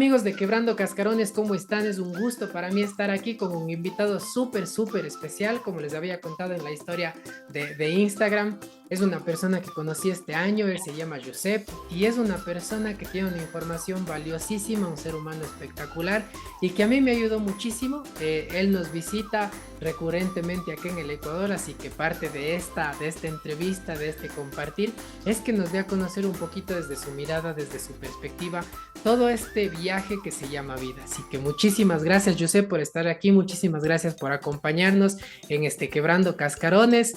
amigos de Quebrando Cascarones? ¿Cómo están? Es un gusto para mí estar aquí con un invitado súper especial, como les había contado en la historia de Instagram. Es una persona que conocí este año, él se llama Josep y es una persona que tiene una información valiosísima, un ser humano espectacular y que a mí me ayudó muchísimo. Él nos visita recurrentemente aquí en el Ecuador, así que parte de esta entrevista, de este compartir, es que nos dé a conocer un poquito desde su mirada, desde su perspectiva, todo este viaje que se llama vida. Así que muchísimas gracias, José, por estar aquí, muchísimas gracias por acompañarnos en este Quebrando Cascarones.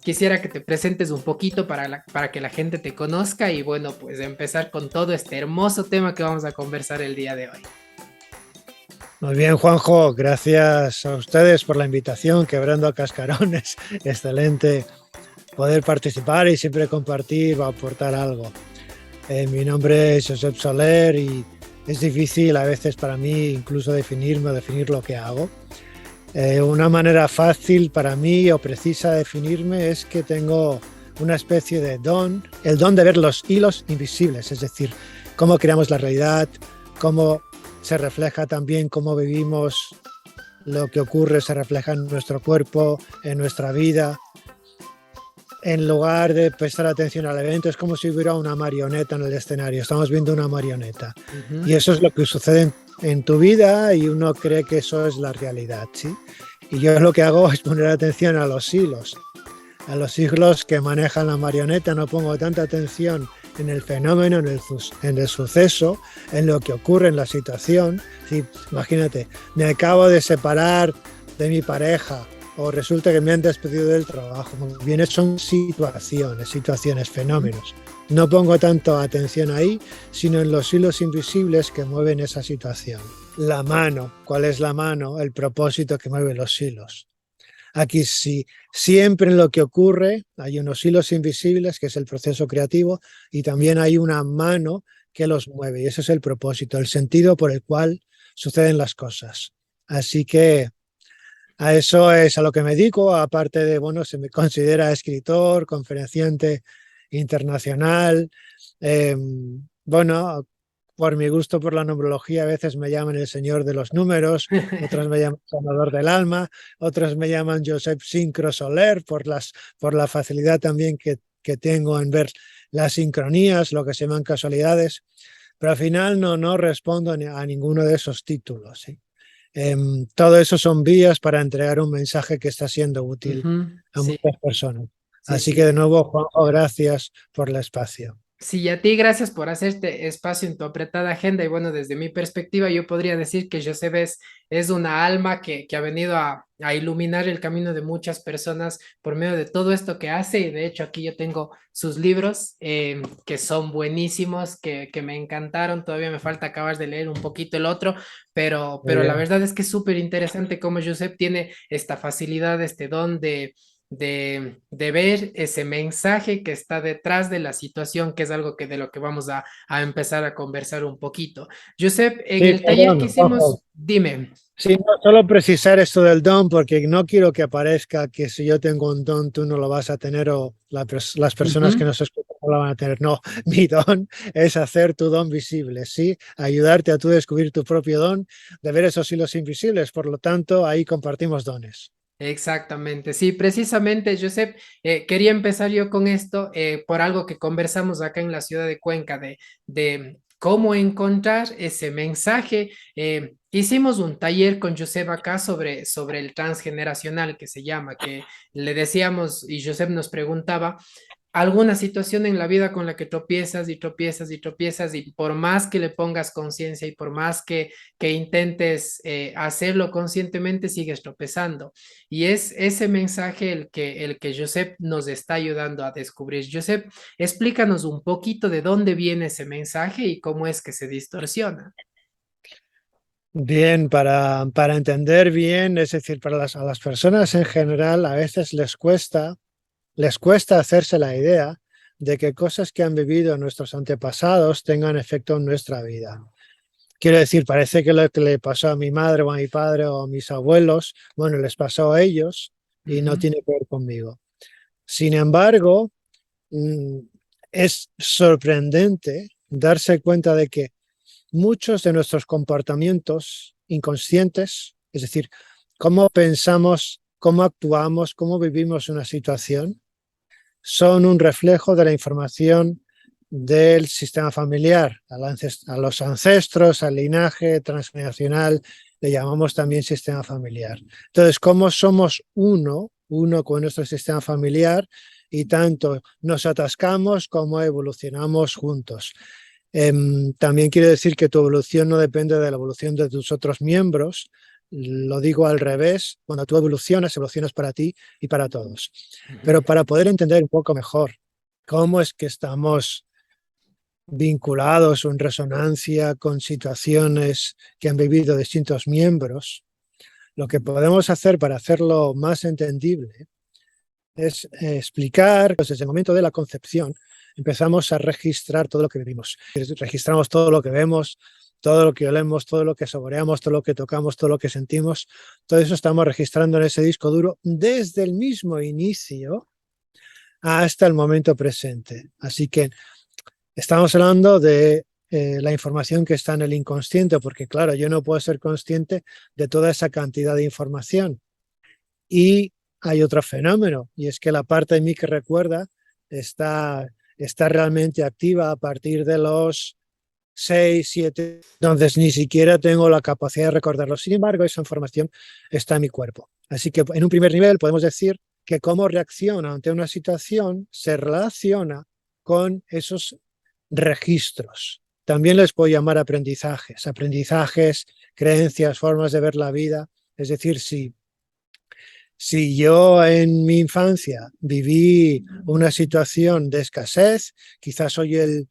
Quisiera que te presentes un poquito para que la gente te conozca y bueno, pues empezar con todo este hermoso tema que vamos a conversar el día de hoy. Muy bien, Juanjo, gracias a ustedes por la invitación, Quebrando Cascarones. Excelente poder participar y siempre compartir o aportar algo. Mi nombre es Josep Soler y es difícil a veces para mí incluso definirme o definir lo que hago. Una manera fácil para mí o precisa de definirme es que tengo una especie de don, el don de ver los hilos invisibles, es decir, cómo creamos la realidad, cómo se refleja también cómo vivimos, lo que ocurre se refleja en nuestro cuerpo, en nuestra vida. En lugar de prestar atención al evento, es como si hubiera una marioneta en el escenario. Estamos viendo una marioneta. Y eso es lo que sucede en tu vida y uno cree que eso es la realidad, ¿sí? Y yo lo que hago es poner atención a los hilos que manejan la marioneta. No pongo tanta atención en el fenómeno, en el suceso, en lo que ocurre en la situación. Sí, imagínate, me acabo de separar de mi pareja o resulta que me han despedido del trabajo. Muy bien, son situaciones, fenómenos. No pongo tanto atención ahí, sino en los hilos invisibles que mueven esa situación. La mano, ¿cuál es la mano? El propósito que mueve los hilos. Aquí sí, siempre en lo que ocurre hay unos hilos invisibles, que es el proceso creativo, y también hay una mano que los mueve, y ese es el propósito, el sentido por el cual suceden las cosas. Así que a eso es a lo que me dedico, aparte de, bueno, se me considera escritor, conferenciante internacional. Bueno, por mi gusto por la numerología, a veces me llaman el señor de los números, otros me llaman sanador del alma, otros me llaman Josep Sincro Soler por la facilidad también que tengo en ver las sincronías, lo que se llaman casualidades, pero al final no respondo a ninguno de esos títulos, ¿sí? Todo eso son vías para entregar un mensaje que está siendo útil a Sí, muchas personas. sí, Así que sí. de nuevo, Juanjo, gracias por el espacio. Sí, y a ti gracias por hacerte espacio en tu apretada agenda. Y bueno, desde mi perspectiva, yo podría decir que José es una alma que ha venido a iluminar el camino de muchas personas por medio de todo esto que hace. Y de hecho, aquí yo tengo sus libros que son buenísimos, que me encantaron. Todavía me falta acabar de leer un poquito el otro, Muy pero la bien. verdad es que es súper interesante cómo Josep tiene esta facilidad, este don de ver ese mensaje que está detrás de la situación, que es algo que de lo que vamos a empezar a conversar un poquito. Josep, en Sí, el taller que perdón, Juanjo. hicimos, dime. Sí, no solo precisar esto del don, porque no quiero que aparezca que si yo tengo un don, tú no lo vas a tener o las personas que Ujú. nos escuchan no lo van a tener. No, mi don es hacer tu don visible, ¿sí? Ayudarte a tú descubrir tu propio don, de ver esos hilos invisibles. Por lo tanto, ahí compartimos dones. Exactamente, sí, precisamente, Josep, quería empezar yo con esto por algo que conversamos acá en la ciudad de Cuenca, de cómo encontrar ese mensaje. Hicimos un taller con Josep acá sobre el transgeneracional que se llama, que le decíamos y Josep nos preguntaba alguna situación en la vida con la que tropiezas y tropiezas y tropiezas y por más que le pongas conciencia y por más que intentes hacerlo conscientemente, sigues tropezando. Y es ese mensaje el que Josep nos está ayudando a descubrir. Josep, explícanos un poquito de dónde viene ese mensaje y cómo es que se distorsiona. Bien, para entender bien, es decir, a las personas en general a veces les cuesta hacerse la idea de que cosas que han vivido nuestros antepasados tengan efecto en nuestra vida. Quiero decir, parece que lo que le pasó a mi madre o a mi padre o a mis abuelos, bueno, les pasó a ellos y no Ujú. tiene que ver conmigo. Sin embargo, mm, es sorprendente darse cuenta de que muchos de nuestros comportamientos inconscientes, es decir, cómo pensamos, cómo actuamos, cómo vivimos una situación, son un reflejo de la información del sistema familiar, a los ancestros, al linaje transgeneracional, le llamamos también sistema familiar. Entonces, ¿cómo somos uno con nuestro sistema familiar y tanto nos atascamos como evolucionamos juntos? También quiere decir que tu evolución no depende de la evolución de tus otros miembros. Lo digo al revés, cuando tú evolucionas, evolucionas para ti y para todos. Ujú. Pero para poder entender un poco mejor cómo es que estamos vinculados o en resonancia con situaciones que han vivido distintos miembros, lo que podemos hacer para hacerlo más entendible es explicar, pues desde el momento de la concepción, empezamos a registrar todo lo que vivimos. Registramos todo lo que vemos, todo lo que olemos, todo lo que saboreamos, todo lo que tocamos, todo lo que sentimos. Todo eso estamos registrando en ese disco duro desde el mismo inicio hasta el momento presente. Así que estamos hablando de la información que está en el inconsciente, porque claro, yo no puedo ser consciente de toda esa cantidad de información. Y hay otro fenómeno, y es que la parte de mí que recuerda está realmente activa a partir de los 6, 7. Entonces ni siquiera tengo la capacidad de recordarlo. Sin embargo, esa información está en mi cuerpo. Así que en un primer nivel podemos decir que cómo reacciona ante una situación se relaciona con esos registros. También les puedo llamar aprendizajes, creencias, formas de ver la vida. Es decir, si yo en mi infancia viví una situación de escasez, quizás soy el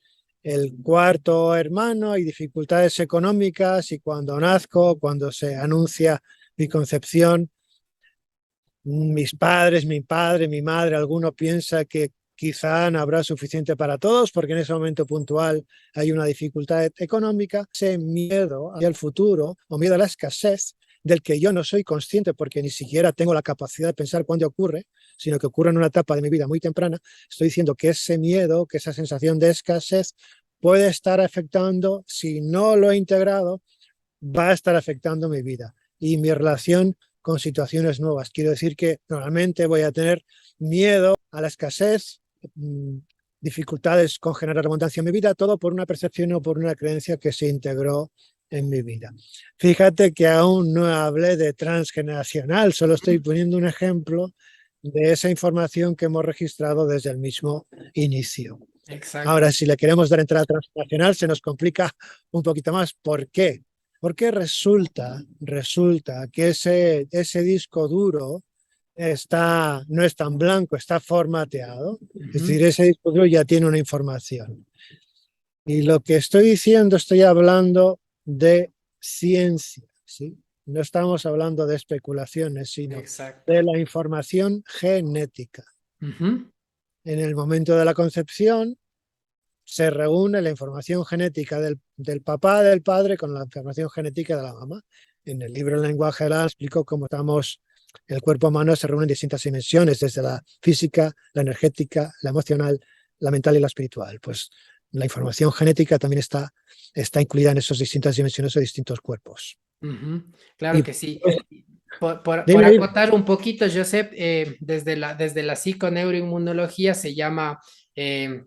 cuarto hermano, hay dificultades económicas y cuando nazco, cuando se anuncia mi concepción, mis padres, mi padre, mi madre, alguno piensa que quizá no habrá suficiente para todos porque en ese momento puntual hay una dificultad económica. Ese miedo al futuro o miedo a la escasez del que yo no soy consciente porque ni siquiera tengo la capacidad de pensar cuándo ocurre, sino que ocurre en una etapa de mi vida muy temprana, estoy diciendo que ese miedo, que esa sensación de escasez puede estar afectando, si no lo he integrado, va a estar afectando mi vida y mi relación con situaciones nuevas. Quiero decir que normalmente voy a tener miedo a la escasez, dificultades con generar abundancia en mi vida, todo por una percepción o por una creencia que se integró en mi vida. Fíjate que aún no hablé de transgeneracional, solo estoy poniendo un ejemplo de esa información que hemos registrado desde el mismo inicio. Exacto. Ahora, si le queremos dar entrada transnacional, se nos complica un poquito más. ¿Por qué? Porque resulta que ese disco duro no es tan blanco, está formateado. Es Ujú. decir, ese disco duro ya tiene una información. Y lo que estoy diciendo, estoy hablando de ciencia, ¿sí? No estamos hablando de especulaciones, sino Exacto. de la información genética. Ujú. En el momento de la concepción, se reúne la información genética del papá, del padre, con la información genética de la mamá. En el libro El lenguaje oral explico cómo el cuerpo humano se reúne en distintas dimensiones, desde la física, la energética, la emocional, la mental y la espiritual. Pues la información genética también está incluida en esas distintas dimensiones de distintos cuerpos. Ujú. Claro Y que sí. pues, Por dime, dime. acotar un poquito, Josep, desde la psiconeuroinmunología se llama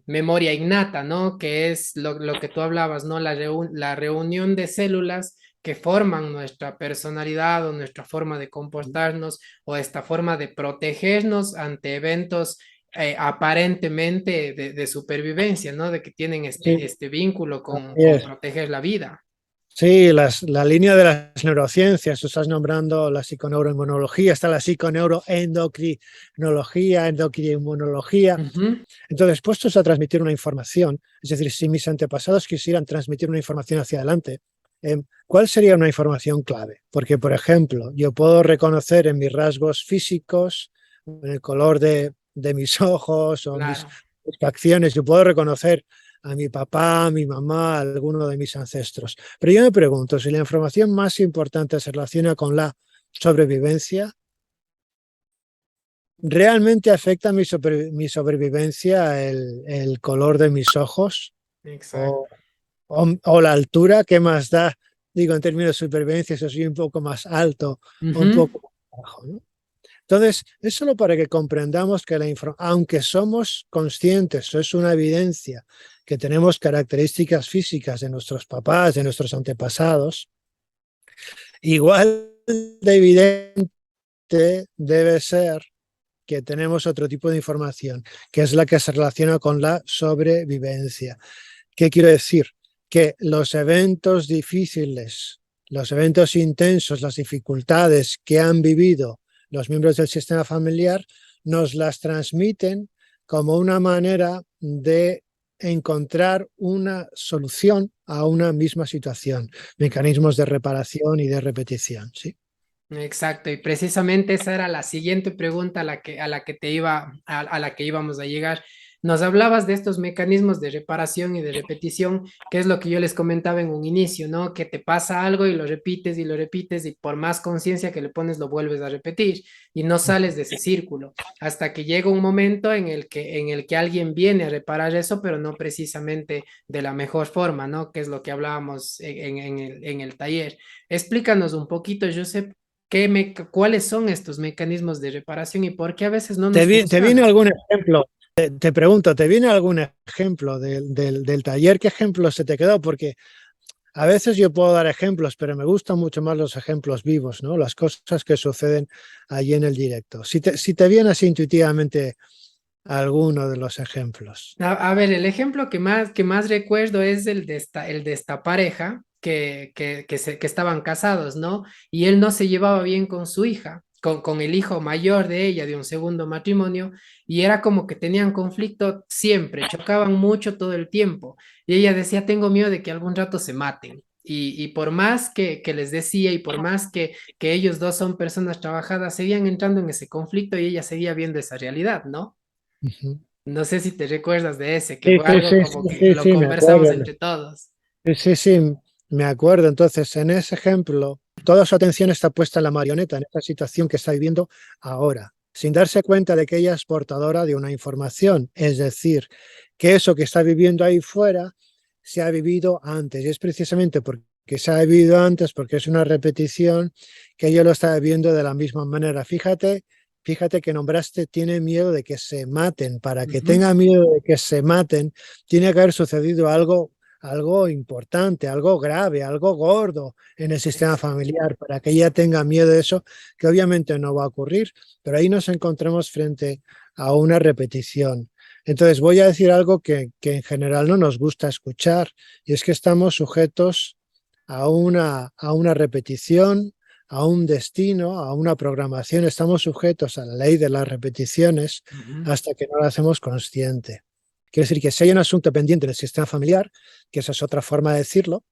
memoria innata, ¿no? Que es lo que tú hablabas, ¿no? La reunión de células que forman nuestra personalidad o nuestra forma de comportarnos o esta forma de protegernos ante eventos aparentemente de supervivencia, ¿no? De que tienen Sí, este vínculo así con es. proteger la vida. Sí, la línea de las neurociencias, tú estás nombrando la psiconeuroinmunología, está la psiconeuroendocrinología, endocrinología. Ujú. Entonces, puestos a transmitir una información, es decir, si mis antepasados quisieran transmitir una información hacia adelante, ¿cuál sería una información clave? Porque, por ejemplo, yo puedo reconocer en mis rasgos físicos, en el color de mis ojos o Claro. mis facciones, yo puedo reconocer a mi papá, a mi mamá, a alguno de mis ancestros. Pero yo me pregunto, si la información más importante se relaciona con la sobrevivencia, ¿realmente afecta mi sobrevivencia el color de mis ojos? Exacto. ¿O, o la altura, ¿qué más da? Digo, en términos de supervivencia, si soy un poco más alto o un Ujú. poco más bajo, ¿no? Entonces, es solo para que comprendamos que aunque somos conscientes, eso es una evidencia, que tenemos características físicas de nuestros papás, de nuestros antepasados, igual de evidente debe ser que tenemos otro tipo de información, que es la que se relaciona con la sobrevivencia. ¿Qué quiero decir? Que los eventos difíciles, los eventos intensos, las dificultades que han vivido los miembros del sistema familiar, nos las transmiten como una manera de encontrar una solución a una misma situación, mecanismos de reparación y de repetición, ¿sí? Exacto, y precisamente esa era la siguiente pregunta a la que te iba, a la que íbamos a llegar. Nos hablabas de estos mecanismos de reparación y de repetición, que es lo que yo les comentaba en un inicio, ¿no? Que te pasa algo y lo repites y por más conciencia que le pones lo vuelves a repetir y no sales de ese círculo hasta que llega un momento en el que alguien viene a reparar eso, pero no precisamente de la mejor forma, ¿no? Que es lo que hablábamos en el taller. Explícanos un poquito, Josep, ¿cuáles son estos mecanismos de reparación y por qué a veces no nos ¿Te viene funcionan? algún ejemplo? Te pregunto, ¿te viene algún ejemplo del taller? ¿Qué ejemplo se te quedó? Porque a veces yo puedo dar ejemplos, pero me gustan mucho más los ejemplos vivos, ¿no? Las cosas que suceden allí en el directo. Si te viene así intuitivamente alguno de los ejemplos. A ver, el ejemplo que más recuerdo es el de esta pareja que estaban casados, ¿no? Y él no se llevaba bien con su hija, con el hijo mayor de ella, de un segundo matrimonio, y era como que tenían conflicto siempre, chocaban mucho todo el tiempo. Y ella decía, tengo miedo de que algún rato se maten. Y por más que les decía y por más que ellos dos son personas trabajadas, seguían entrando en ese conflicto y ella seguía viendo esa realidad, ¿no? Ujú. No sé si te recuerdas de ese, que Sí, fue sí, algo sí, sí, como que sí, lo sí, me conversamos acuerdo. entre todos. Sí, sí, sí, me acuerdo. Entonces, en ese ejemplo, toda su atención está puesta en la marioneta, en esta situación que está viviendo ahora, sin darse cuenta de que ella es portadora de una información, es decir, que eso que está viviendo ahí fuera se ha vivido antes, y es precisamente porque se ha vivido antes, porque es una repetición, que ella lo está viviendo de la misma manera. Fíjate que nombraste, tiene miedo de que se maten. Para que Ujú. tenga miedo de que se maten, tiene que haber sucedido algo importante, algo grave, algo gordo en el sistema Ex- familiar, para que ella tenga miedo de eso, que obviamente no va a ocurrir, pero ahí nos encontramos frente a una repetición. Entonces voy a decir algo que en general no nos gusta escuchar, y es que estamos sujetos a una repetición, a un destino, a una programación, estamos sujetos a la ley de las repeticiones Ujú. hasta que no lo hacemos consciente. Quiere decir que si hay un asunto pendiente en el sistema familiar, que esa es otra forma de decirlo,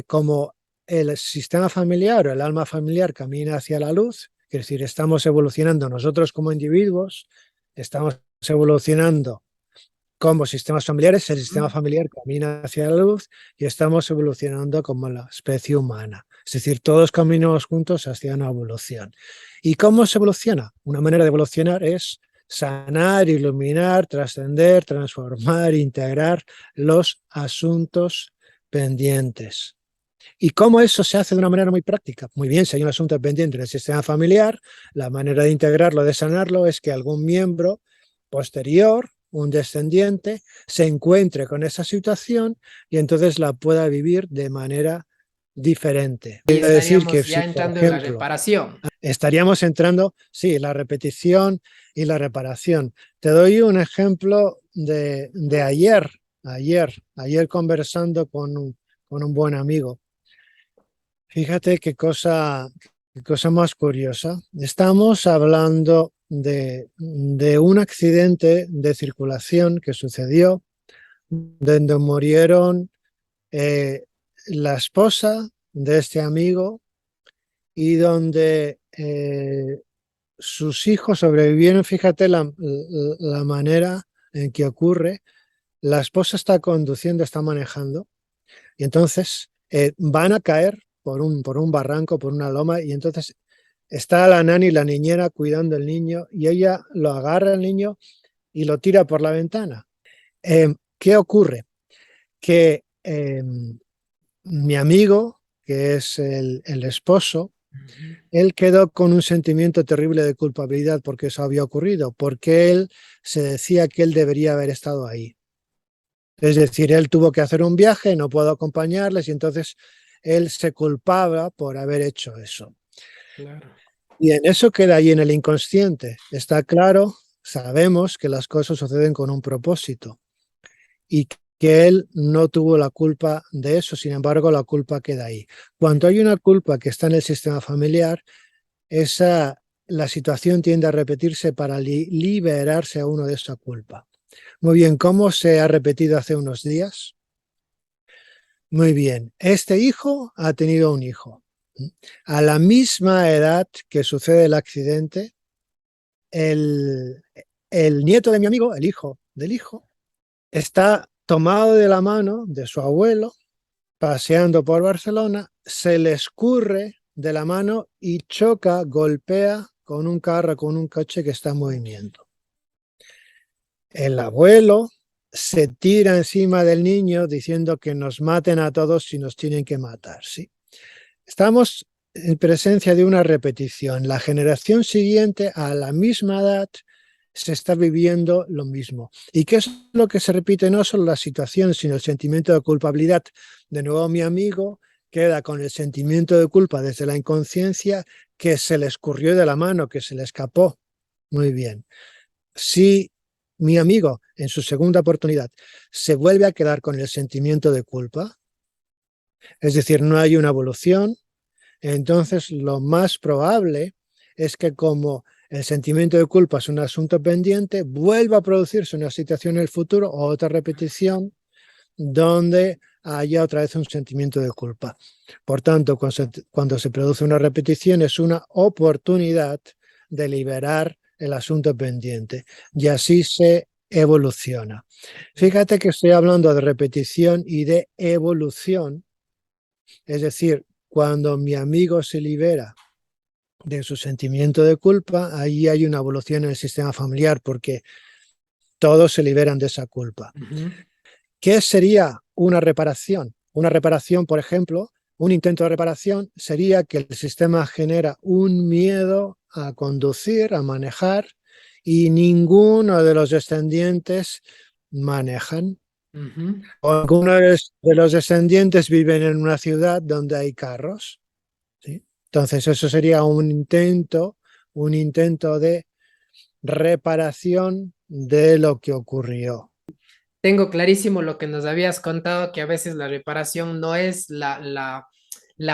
como el sistema familiar o el alma familiar camina hacia la luz, es decir, estamos evolucionando nosotros como individuos, estamos evolucionando como sistemas familiares, el sistema Ujú. familiar camina hacia la luz y estamos evolucionando como la especie humana. Es decir, todos caminamos juntos hacia una evolución. ¿Y cómo se evoluciona? Una manera de evolucionar es sanar, iluminar, trascender, transformar, integrar los asuntos pendientes. ¿Y cómo eso se hace de una manera muy práctica? Muy bien, si hay un asunto pendiente en el sistema familiar, la manera de integrarlo, de sanarlo, es que algún miembro posterior, un descendiente, se encuentre con esa situación y entonces la pueda vivir de manera diferente. Ahí Quiero decir que estaríamos si, ya por entrando en la ejemplo, reparación. estaríamos entrando, sí, la repetición y la reparación. Te doy un ejemplo de ayer conversando con un buen amigo. Fíjate qué cosa más curiosa. Estamos hablando de un accidente de circulación que sucedió, donde murieron eh, la esposa de este amigo y donde sus hijos sobrevivieron. Fíjate la manera en que ocurre. La esposa está conduciendo, está manejando, y entonces van a caer por un barranco, por una loma, y entonces está la nani, la niñera, cuidando al niño, y ella lo agarra al niño y lo tira por la ventana. ¿Qué ocurre? Que mi amigo, que es el esposo, Ujú. él quedó con un sentimiento terrible de culpabilidad porque eso había ocurrido, porque él se decía que él debería haber estado ahí. Es decir, él tuvo que hacer un viaje, no puedo acompañarles y entonces él se culpaba por haber hecho eso. Claro. Y en eso queda ahí en el inconsciente. Está claro, sabemos que las cosas suceden con un propósito y que él no tuvo la culpa de eso, sin embargo, la culpa queda ahí. Cuando hay una culpa que está en el sistema familiar, la situación tiende a repetirse para liberarse a uno de esa culpa. Muy bien, ¿cómo se ha repetido hace unos días? Muy bien, este hijo ha tenido un hijo. A la misma edad que sucede el accidente, el, el nieto de mi amigo, el hijo del hijo, está tomado de la mano de su abuelo, paseando por Barcelona, se le escurre de la mano y choca, golpea con un carro, con un coche que está en movimiento. El abuelo se tira encima del niño diciendo que nos maten a todos si nos tienen que matar. ¿Sí? Estamos en presencia de una repetición. La generación siguiente, a la misma edad, se está viviendo lo mismo. ¿Y qué es lo que se repite? No solo la situación, sino el sentimiento de culpabilidad. De nuevo, mi amigo queda con el sentimiento de culpa desde la inconsciencia que se le escurrió de la mano, que se le escapó. Muy bien. Si mi amigo, en su segunda oportunidad, se vuelve a quedar con el sentimiento de culpa, es decir, no hay una evolución, entonces lo más probable es que como el sentimiento de culpa es un asunto pendiente, vuelva a producirse una situación en el futuro o otra repetición donde haya otra vez un sentimiento de culpa. Por tanto, cuando se produce una repetición es una oportunidad de liberar el asunto pendiente y así se evoluciona. Fíjate que estoy hablando de repetición y de evolución, es decir, cuando mi amigo se libera de su sentimiento de culpa, ahí hay una evolución en el sistema familiar porque todos se liberan de esa culpa. Ujú. ¿Qué sería una reparación? Una reparación, por ejemplo, un intento de reparación sería que el sistema genera un miedo a conducir, a manejar, y ninguno de los descendientes manejan. Ujú. O algunos de los descendientes viven en una ciudad donde hay carros. ¿Sí? Entonces, eso sería un intento de reparación de lo que ocurrió. Tengo clarísimo lo que nos habías contado, que a veces la reparación no es la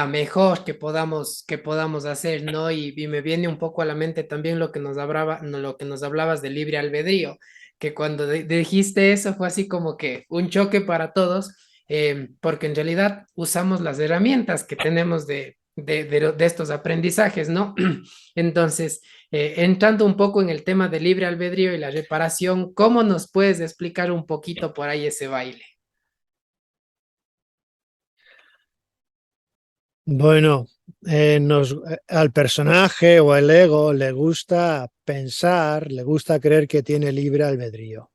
mejor que podamos hacer, ¿no? Y me viene un poco a la mente también lo que nos hablaba, no, lo que nos hablabas de libre albedrío, que cuando dijiste eso fue así como que un choque para todos, porque en realidad usamos las herramientas que tenemos de estos aprendizajes, ¿no? Entonces, entrando un poco en el tema del libre albedrío y la reparación, ¿cómo nos puedes explicar un poquito por ahí ese baile? Bueno, al personaje o al ego le gusta pensar, le gusta creer que tiene libre albedrío.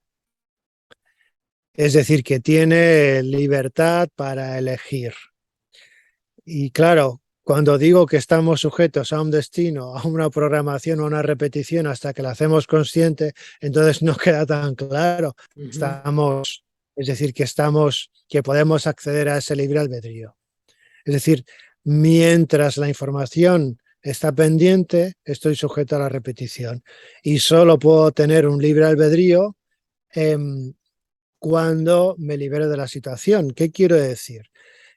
Es decir, que tiene libertad para elegir. Y claro, cuando digo que estamos sujetos a un destino, a una programación o a una repetición hasta que la hacemos consciente, entonces no queda tan claro. Ujú. Estamos, es decir, que podemos acceder a ese libre albedrío. Es decir, mientras la información está pendiente, estoy sujeto a la repetición y solo puedo tener un libre albedrío eh, cuando me libero de la situación. ¿Qué quiero decir?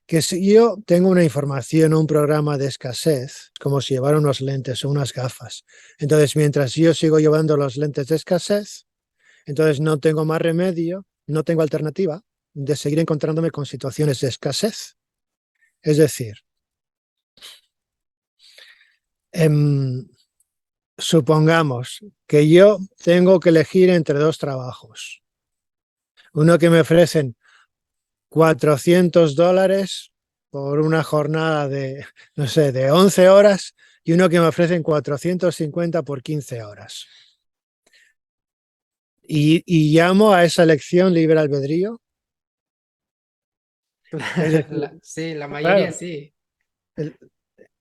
Que si yo tengo una información o un programa de escasez, como si llevara unos lentes o unas gafas, entonces mientras yo sigo llevando los lentes de escasez, entonces no tengo más remedio, no tengo alternativa de seguir encontrándome con situaciones de escasez. Es decir, em, supongamos que yo tengo que elegir entre dos trabajos. Uno que me ofrecen $400 por una jornada de, no sé, de 11 horas y uno que me ofrecen 450 por 15 horas. Y llamo a esa elección libre albedrío. Es decir, Sí, la mayoría claro, sí. el-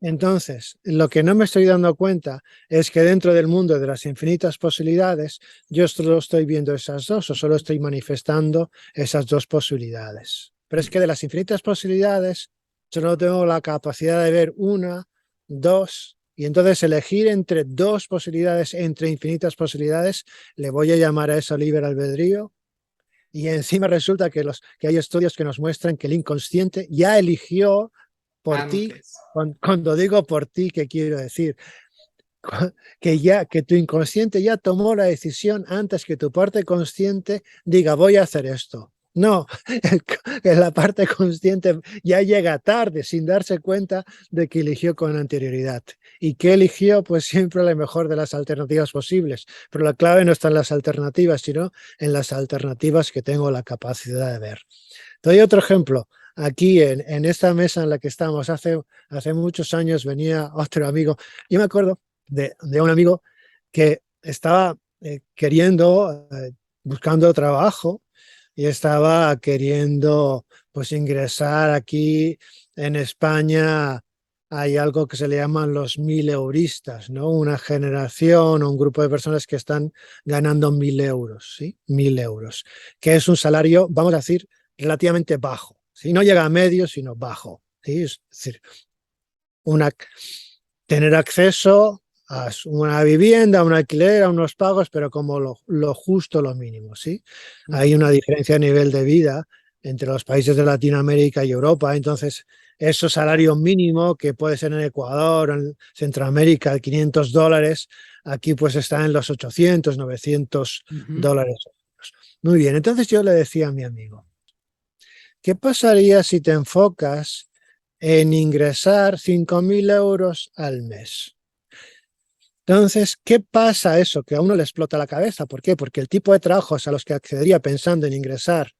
entonces, lo que no me estoy dando cuenta es que dentro del mundo de las infinitas posibilidades, yo solo estoy viendo esas dos o solo estoy manifestando esas dos posibilidades. Pero es que de las infinitas posibilidades, solo tengo la capacidad de ver una, dos, y entonces elegir entre dos posibilidades, entre infinitas posibilidades, le voy a llamar a eso libre albedrío. Y encima resulta que hay estudios que nos muestran que el inconsciente ya eligió por ti. Antes. Cuando digo por ti, ¿qué quiero decir? Que tu inconsciente ya tomó la decisión antes que tu parte consciente diga voy a hacer esto. No, la parte consciente ya llega tarde sin darse cuenta de que eligió con anterioridad. ¿Y qué eligió? Pues siempre la mejor de las alternativas posibles. Pero la clave no está en las alternativas, sino en las alternativas que tengo la capacidad de ver. Te doy otro ejemplo. Aquí en esta mesa en la que estamos, hace muchos años venía otro amigo. Yo me acuerdo de un amigo que estaba buscando trabajo y estaba queriendo pues ingresar aquí en España. Hay algo que se le llaman los 1000 euristas, ¿no? Una generación o un grupo de personas que están ganando 1000 euros, ¿sí? 1000 euros, que es un salario, vamos a decir, relativamente bajo. ¿Sí? No llega a medio, sino bajo. ¿Sí? Es decir, una, tener acceso a una vivienda, a un alquiler, a unos pagos, pero como lo justo, lo mínimo. ¿Sí? Hay una diferencia a nivel de vida entre los países de Latinoamérica y Europa. Entonces, ese salario mínimo que puede ser en Ecuador, en Centroamérica, $500, aquí pues está en los 800, 900 Ujú. dólares. Muy bien, entonces yo le decía a mi amigo, ¿qué pasaría si te enfocas en ingresar 5.000 euros al mes? Entonces, ¿qué pasa eso? Que a uno le explota la cabeza. ¿Por qué? Porque el tipo de trabajos a los que accedería pensando en ingresar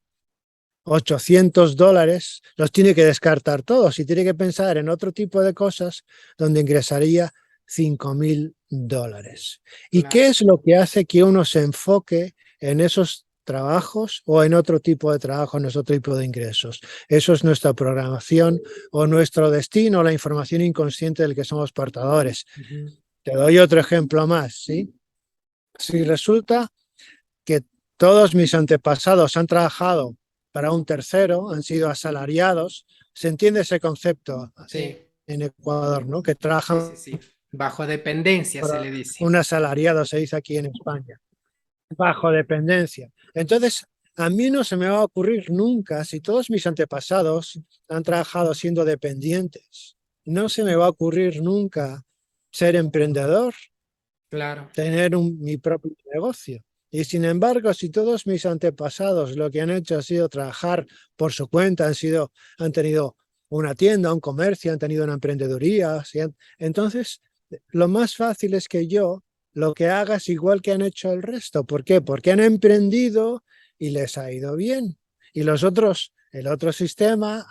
$800 los tiene que descartar todos y tiene que pensar en otro tipo de cosas donde ingresaría $5.000. ¿Y Claro. qué es lo que hace que uno se enfoque en esos trabajos o en otro tipo de trabajo, en otro tipo de ingresos? Eso es nuestra programación o nuestro destino, la información inconsciente del que somos portadores. Ujú. Te doy otro ejemplo más, ¿sí? Si resulta que todos mis antepasados han trabajado para un tercero, han sido asalariados. Se entiende ese concepto Sí, en Ecuador, ¿no? Que sí, sí, trabajan sí. Bajo dependencia se para le dice. un asalariado, se dice aquí en España, bajo dependencia. Entonces, a mí no se me va a ocurrir nunca, si todos mis antepasados han trabajado siendo dependientes, no se me va a ocurrir nunca ser emprendedor, Claro, tener mi propio negocio. Y sin embargo, si todos mis antepasados lo que han hecho ha sido trabajar por su cuenta, han tenido una tienda, un comercio, han tenido una emprendeduría, ¿sí? Entonces lo más fácil es que yo lo que haga es igual que han hecho el resto. ¿Por qué? Porque han emprendido y les ha ido bien. Y los otros, el otro sistema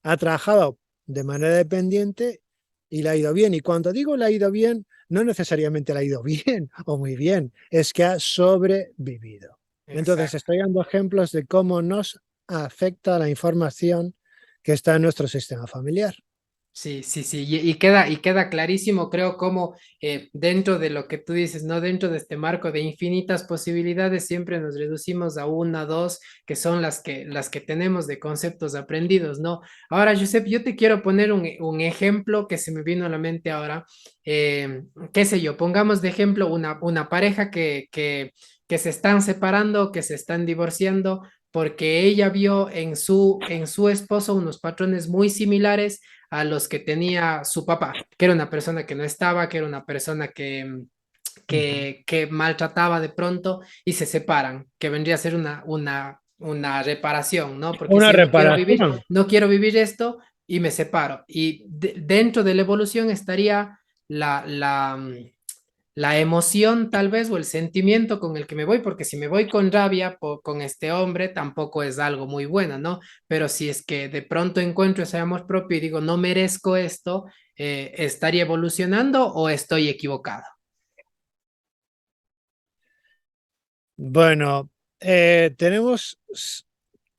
ha trabajado de manera dependiente y le ha ido bien. Y cuando digo le ha ido bien, no necesariamente le ha ido bien o muy bien, es que ha sobrevivido. Entonces, exacto. estoy dando ejemplos de cómo nos afecta la información que está en nuestro sistema familiar. Sí, sí, sí, y queda clarísimo, creo, cómo dentro de lo que tú dices, ¿no? Dentro de este marco de infinitas posibilidades, siempre nos reducimos a una, dos, que son las que tenemos de conceptos aprendidos, ¿no? Ahora, Josep, yo te quiero poner un ejemplo que se me vino a la mente ahora. Qué sé yo, pongamos de ejemplo una pareja que se están separando, que se están divorciando, porque ella vio en su esposo unos patrones muy similares a los que tenía su papá, que era una persona que no estaba, que era una persona que maltrataba de pronto y se separan, que vendría a ser una reparación, ¿no? Porque Una si yo no quiero vivir, reparación. no quiero vivir esto y me separo. Y dentro de la evolución estaría la, la, la emoción tal vez o el sentimiento con el que me voy, porque si me voy con rabia con este hombre, tampoco es algo muy bueno, ¿no? Pero si es que de pronto encuentro ese amor propio y digo, no merezco esto, ¿estaría evolucionando o estoy equivocado? Bueno, tenemos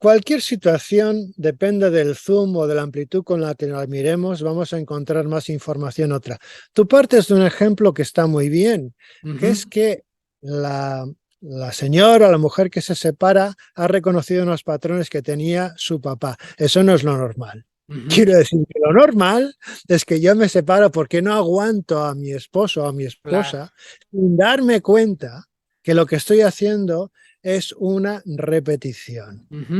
cualquier situación, depende del zoom o de la amplitud con la que la miremos, vamos a encontrar más información otra. Tú partes de un ejemplo que está muy bien, que Ujú, es que la señora, la mujer que se separa, ha reconocido unos patrones que tenía su papá. Eso no es lo normal. ujú, Quiero decir que lo normal es que yo me separo porque no aguanto a mi esposo o a mi claro. esposa sin darme cuenta que lo que estoy haciendo es una repetición. Ujú,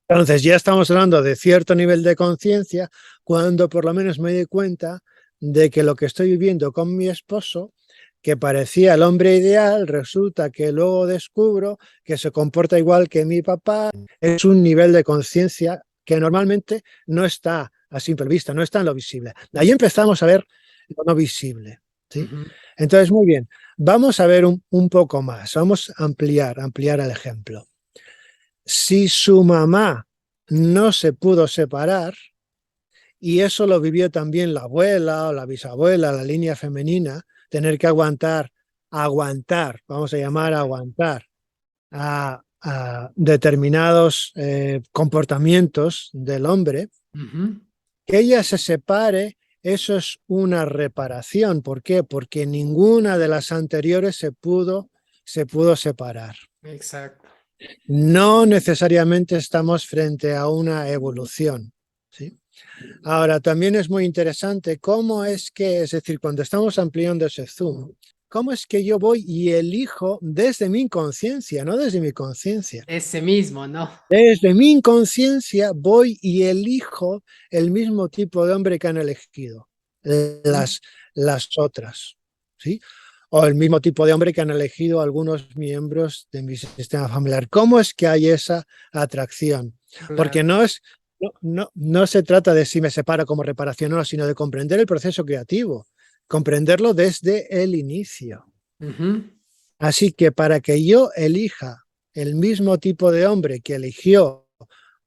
Entonces ya estamos hablando de cierto nivel de conciencia cuando por lo menos me doy cuenta de que lo que estoy viviendo con mi esposo, que parecía el hombre ideal, resulta que luego descubro que se comporta igual que mi papá. Es un nivel de conciencia que normalmente no está a simple vista, no está en lo visible. Ahí empezamos a ver lo no visible, ¿sí? ujú, Entonces, muy bien, vamos a ver un poco más, vamos a ampliar el ejemplo. Si su mamá no se pudo separar, y eso lo vivió también la abuela o la bisabuela, la línea femenina, tener que aguantar, vamos a llamar aguantar a determinados comportamientos del hombre, ujú. que ella se separe, eso es una reparación. ¿Por qué? Porque ninguna de las anteriores se pudo separar. Exacto. No necesariamente estamos frente a una evolución, ¿sí? Ahora, también es muy interesante cómo es que, es decir, cuando estamos ampliando ese zoom, cómo es que yo voy y elijo desde mi inconsciencia, no desde mi conciencia. Ese mismo, ¿no? Desde mi inconsciencia voy y elijo el mismo tipo de hombre que han elegido Ujú, las otras, ¿sí? O el mismo tipo de hombre que han elegido algunos miembros de mi sistema familiar. ¿Cómo es que hay esa atracción? Porque claro. no se trata de si me separo como reparación o no, sino de comprender el proceso creativo, comprenderlo desde el inicio. Ujú, Así que para que yo elija el mismo tipo de hombre que eligió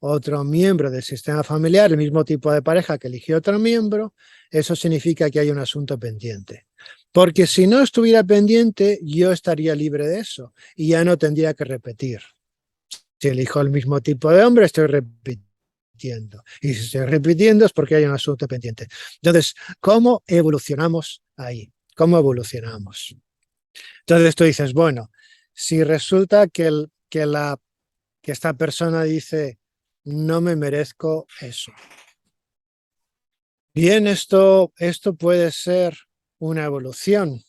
otro miembro del sistema familiar, el mismo tipo de pareja que eligió otro miembro, eso significa que hay un asunto pendiente. Porque si no estuviera pendiente, yo estaría libre de eso y ya no tendría que repetir. Si elijo el mismo tipo de hombre, estoy repitiendo. Y si estoy repitiendo es porque hay un asunto pendiente. Entonces, ¿cómo evolucionamos ahí? ¿Cómo evolucionamos? Entonces tú dices, bueno, si resulta que esta persona dice, no me merezco eso. Bien, esto puede ser una evolución,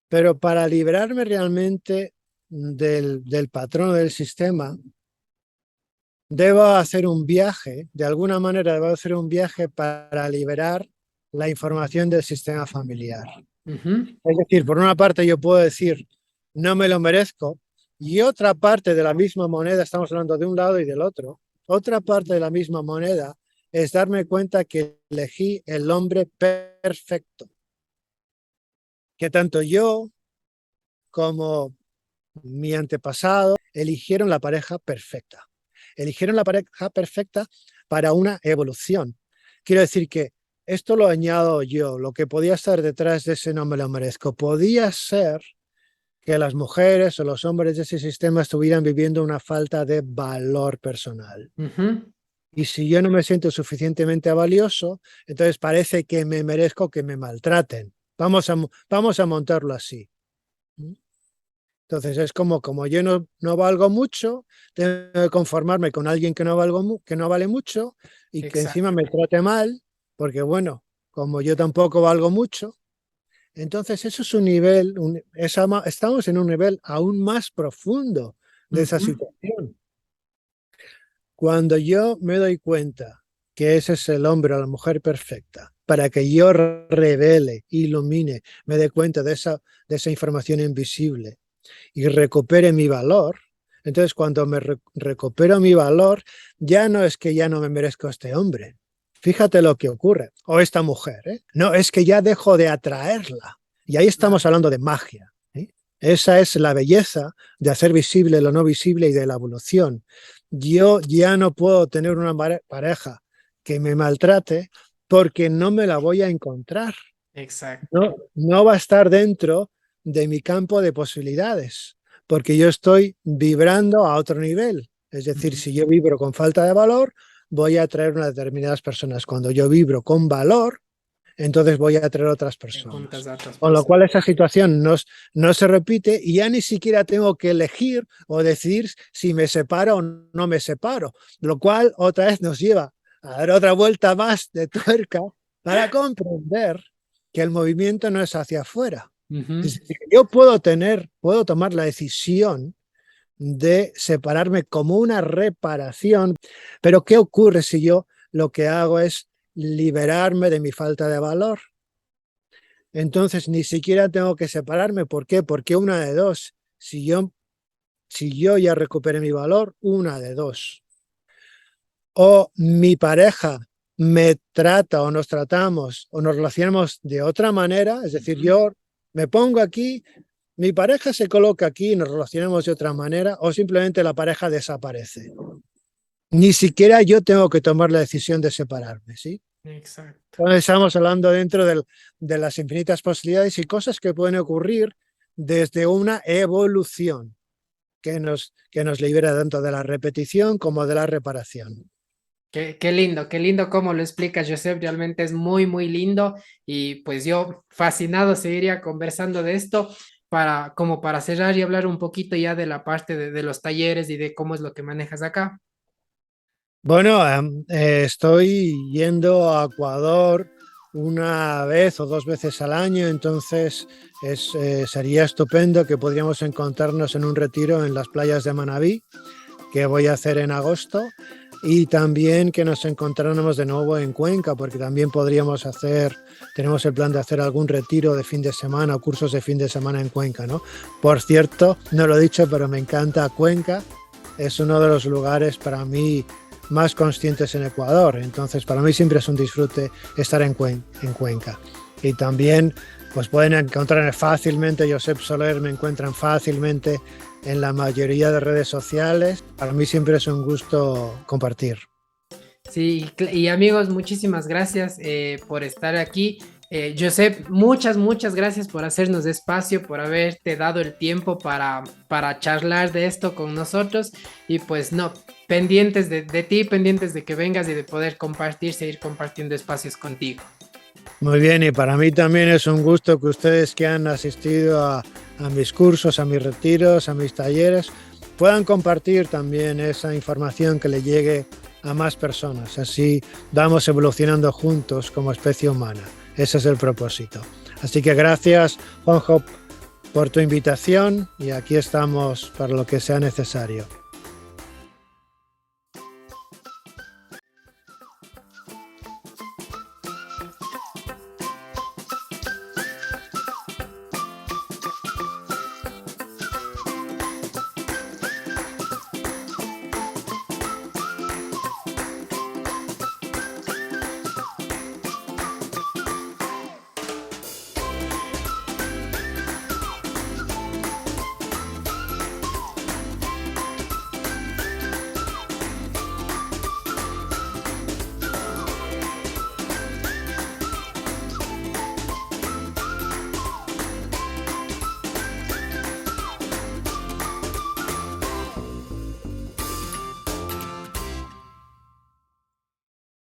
pero para librarme realmente del patrón del sistema, debo hacer un viaje, de alguna manera debo hacer un viaje para liberar la información del sistema familiar. ujú. Es decir, por una parte yo puedo decir, no me lo merezco, y otra parte de la misma moneda, estamos hablando de un lado y del otro, otra parte de la misma moneda es darme cuenta que elegí el hombre perfecto, que tanto yo como mi antepasado eligieron la pareja perfecta. Eligieron la pareja perfecta para una evolución. Quiero decir que esto lo añado yo, lo que podía estar detrás de ese no me lo merezco, podía ser que las mujeres o los hombres de ese sistema estuvieran viviendo una falta de valor personal. Ujú, Y si yo no me siento suficientemente valioso, entonces parece que me merezco que me maltraten. Vamos a montarlo así. Entonces es como yo no valgo mucho, tengo que conformarme con alguien que que no vale mucho y que encima exacto. me trate mal, porque bueno, como yo tampoco valgo mucho, entonces eso es un nivel, estamos en un nivel aún más profundo de esa Ujú, situación. Cuando yo me doy cuenta que ese es el hombre o la mujer perfecta, para que yo revele, ilumine, me dé cuenta de esa información invisible y recupere mi valor, entonces cuando recupero mi valor, ya no es que ya no me merezco este hombre. Fíjate lo que ocurre, o esta mujer, ¿eh? No, es que ya dejo de atraerla. Y ahí estamos claro. hablando de magia, ¿eh? Esa es la belleza de hacer visible lo no visible y de la evolución. Yo ya no puedo tener una pareja que me maltrate porque no me la voy a encontrar. Exacto. No va a estar dentro de mi campo de posibilidades, porque yo estoy vibrando a otro nivel. Es decir, si yo vibro con falta de valor, voy a atraer unas determinadas personas. Cuando yo vibro con valor, entonces voy a atraer otras Te juntas personas. a otras Con lo personas. cual esa situación no se repite y ya ni siquiera tengo que elegir o decidir si me separo o no me separo. Lo cual otra vez nos lleva a dar otra vuelta más de tuerca para comprender que el movimiento no es hacia afuera. Es decir, yo puedo tomar la decisión de separarme como una reparación, pero ¿qué ocurre si yo lo que hago es liberarme de mi falta de valor? Entonces ni siquiera tengo que separarme. ¿Por qué? Porque una de dos. Si yo ya recuperé mi valor, una de dos. O mi pareja me trata o nos tratamos o nos relacionamos de otra manera, es decir, yo me pongo aquí, mi pareja se coloca aquí y nos relacionamos de otra manera, o simplemente la pareja desaparece. Ni siquiera yo tengo que tomar la decisión de separarme, ¿sí? Exacto. Entonces estamos hablando dentro de las infinitas posibilidades y cosas que pueden ocurrir desde una evolución que nos libera tanto de la repetición como de la reparación. Qué lindo cómo lo explicas, Josep, realmente es muy, muy lindo y pues yo fascinado seguiría conversando de esto como para cerrar y hablar un poquito ya de la parte de los talleres y de cómo es lo que manejas acá. Bueno, estoy yendo a Ecuador una vez o dos veces al año, entonces sería estupendo que podríamos encontrarnos en un retiro en las playas de Manabí, que voy a hacer en agosto, y también que nos encontráramos de nuevo en Cuenca, porque también tenemos el plan de hacer algún retiro de fin de semana o cursos de fin de semana en Cuenca, ¿no? Por cierto, no lo he dicho, pero me encanta Cuenca, es uno de los lugares para mí más conscientes en Ecuador, entonces para mí siempre es un disfrute estar en Cuenca. Y también pues pueden encontrar fácilmente, Josep Soler me encuentran fácilmente en la mayoría de redes sociales. Para mí siempre es un gusto compartir. Sí, y amigos, muchísimas gracias por estar aquí. Josep, muchas gracias por hacernos espacio, por haberte dado el tiempo para charlar de esto con nosotros y pues no, pendientes de ti, pendientes de que vengas y de poder compartir, seguir compartiendo espacios contigo. Muy bien, y para mí también es un gusto que ustedes que han asistido a mis cursos, a mis retiros, a mis talleres, puedan compartir también esa información que le llegue a más personas. Así vamos evolucionando juntos como especie humana. Ese es el propósito. Así que gracias, Juanjo, por tu invitación y aquí estamos para lo que sea necesario.